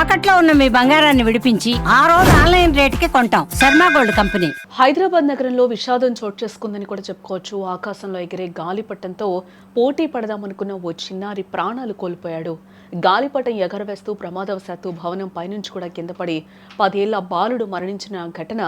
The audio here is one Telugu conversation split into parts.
తాకట్లో ఉన్న మీ బంగారాన్ని విడిపించి ఆ రోజు ఆన్లైన్ రేటుకి కొంటాం. Sharma gold company. హైదరాబాద్ నగరంలో విషాదం చోటు చేసుకుందని కూడా చెప్పుకోవచ్చు. ఆకాశంలో ఎగిరే గాలిపటంతో పోటీ పడదామనుకున్న ఓ చిన్నారి ప్రాణాలు కోల్పోయాడు. గాలిపటం ఎగరవేస్తూ ప్రమాదవశాత్తు భవనం పైనుంచి కూడా కింద పడి 10 ఏళ్ల బాలుడు మరణించిన ఘటన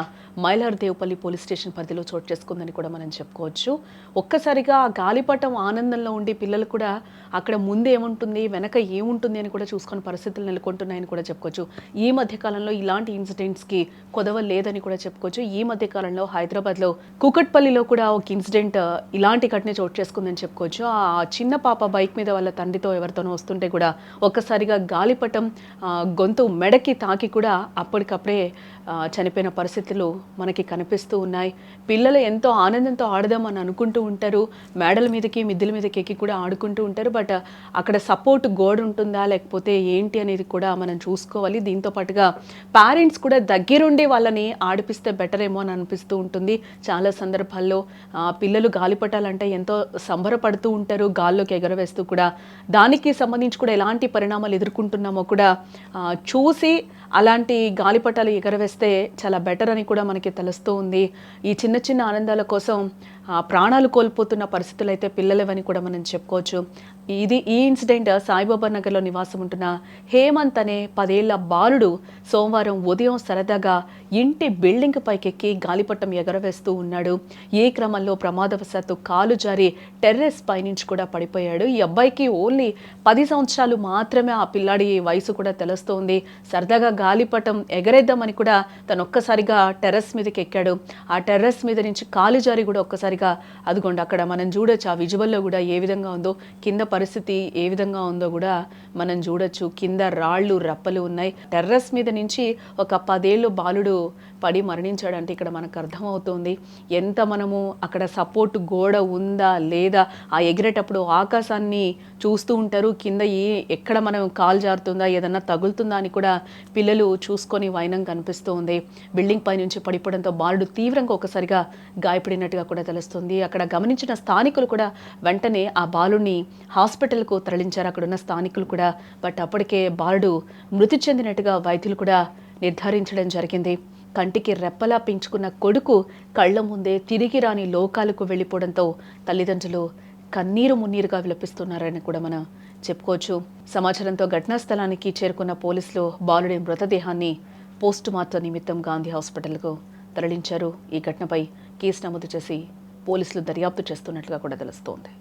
మైలార్దేవపల్లి పోలీస్ స్టేషన్ పరిధిలో చోటు చేసుకుందని కూడా మనం చెప్పుకోవచ్చు. ఒక్కసారిగా ఆ గాలిపటం ఆనందంలో ఉండి పిల్లలు కూడా అక్కడ ముందు ఏముంటుంది వెనక ఏముంటుంది అని కూడా చూసుకునే పరిస్థితులు నెలకొంటున్నాయని కూడా చెప్పుకోవచ్చు. ఈ మధ్య కాలంలో ఇలాంటి ఇన్సిడెంట్స్కి కొదవ లేదని కూడా చెప్పుకోవచ్చు. ఈ మధ్య కాలంలో హైదరాబాద్లో కూకట్పల్లిలో కూడా ఒక ఇన్సిడెంట్ ఇలాంటి ఘటన చోటు చేసుకుందని చెప్పుకోవచ్చు. ఆ చిన్న పాప బైక్ మీద వాళ్ళ తండ్రితో ఎవరితోనో వస్తుంటే కూడా ఒక్కసారిగా గాలిపటం గొంతు మెడకి తాకి కూడా అప్పటికప్పుడే చనిపోయిన పరిస్థితులు మనకి కనిపిస్తూ ఉన్నాయి. పిల్లలు ఎంతో ఆనందంతో ఆడదామని అనుకుంటూ ఉంటారు. మేడల మీదకి మిద్దెల మీదకి ఎక్కి కూడా ఆడుకుంటూ ఉంటారు. బట్ అక్కడ సపోర్ట్ గోడ ఉంటుందా లేకపోతే ఏంటి అనేది కూడా మనం చూసుకోవాలి. దీంతో పాటుగా పేరెంట్స్ కూడా దగ్గరుండి వాళ్ళని ఆడిపిస్తే బెటర్ ఏమో అని అనిపిస్తూ ఉంటుంది. చాలా సందర్భాల్లో పిల్లలు గాలిపటాలంటే ఎంతో సంబరపడుతూ ఉంటారు, గాల్లోకి ఎగరవేస్తూ కూడా. దానికి సంబంధించి కూడా ఎలాంటి పరిణామాలు ఎదుర్కొంటున్నామో కూడా చూసి అలాంటి గాలిపటాలు ఎగరవేస్తే చాలా బెటర్ అని కూడా మనకి తెలుస్తూ ఉంది. ఈ చిన్న చిన్న ఆనందాల కోసం ప్రాణాలు కోల్పోతున్న పరిస్థితులు అయితే పిల్లలవని కూడా మనం చెప్పుకోవచ్చు. ఈ ఇన్సిడెంట్ సాయిబాబా నగర్లో నివాసం ఉంటున్న హేమంత్ అనే 10 ఏళ్ల బాలుడు సోమవారం ఉదయం సరదాగా ఇంటి బిల్డింగ్ పైకెక్కి గాలిపటం ఎగరవేస్తూ ఉన్నాడు. ఈ క్రమంలో ప్రమాదవశాత్తు కాలు జారి టెర్రస్ పైనుంచి కూడా పడిపోయాడు. ఈ అబ్బాయికి ఓన్లీ 10 సంవత్సరాలు మాత్రమే. ఆ పిల్లాడి వయసు కూడా తెలుస్తోంది. సరదాగా గాలిపటం ఎగరేద్దామని కూడా తను ఒక్కసారిగా టెర్రస్ మీదకి ఎక్కాడు. ఆ టెర్రస్ మీద నుంచి కాలు జారి కూడా ఒక్కసారిగా అదిగోండి అక్కడ మనం చూడొచ్చు. ఆ విజువల్లో కూడా ఏ విధంగా ఉందో, కింద పరిస్థితి ఏ విధంగా ఉందో కూడా మనం చూడొచ్చు. కింద రాళ్ళు రప్పలు ఉన్నాయి. టెర్రస్ మీద నుంచి ఒక 10 ఏళ్ళు బాలుడు పడి మరణించాడంటే ఇక్కడ మనకు అర్థమవుతుంది ఎంత మనము అక్కడ సపోర్ట్ గోడ ఉందా లేదా. ఆ ఎగిరేటప్పుడు ఆకాశాన్ని చూస్తూ ఉంటారు. కింద ఎక్కడ మనం కాలు జారుతుందా ఏదన్నా తగులుతుందా అని కూడా పిల్లలు చూసుకొని వైనం కనిపిస్తూ ఉంది. బిల్డింగ్ పై నుంచి పడిపోవడంతో బాలుడు తీవ్రంగా ఒకసారిగా గాయపడినట్టుగా కూడా తెలుస్తుంది. అక్కడ గమనించిన స్థానికులు కూడా వెంటనే ఆ బాలుని హాస్పిటల్కు తరలించారు అక్కడున్న స్థానికులు కూడా. బట్ అప్పటికే బాలుడు మృతి చెందినట్టుగా వైద్యులు కూడా నిర్ధారించడం జరిగింది. కంటికి రెప్పలా పెంచుకున్న కొడుకు కళ్ల ముందే తిరిగి రాని లోకాలకు వెళ్ళిపోవడంతో తల్లిదండ్రులు కన్నీరు మున్నీరుగా విలపిస్తున్నారని కూడా మనం చెప్పుకోవచ్చు. సమాచారంతో ఘటనా స్థలానికి చేరుకున్న పోలీసులు బాలుడి మృతదేహాన్ని పోస్టుమార్టం నిమిత్తం గాంధీ హాస్పిటల్కు తరలించారు. ఈ ఘటనపై కేసు నమోదు చేసి పోలీసులు దర్యాప్తు చేస్తున్నట్లుగా కూడా తెలుస్తోంది.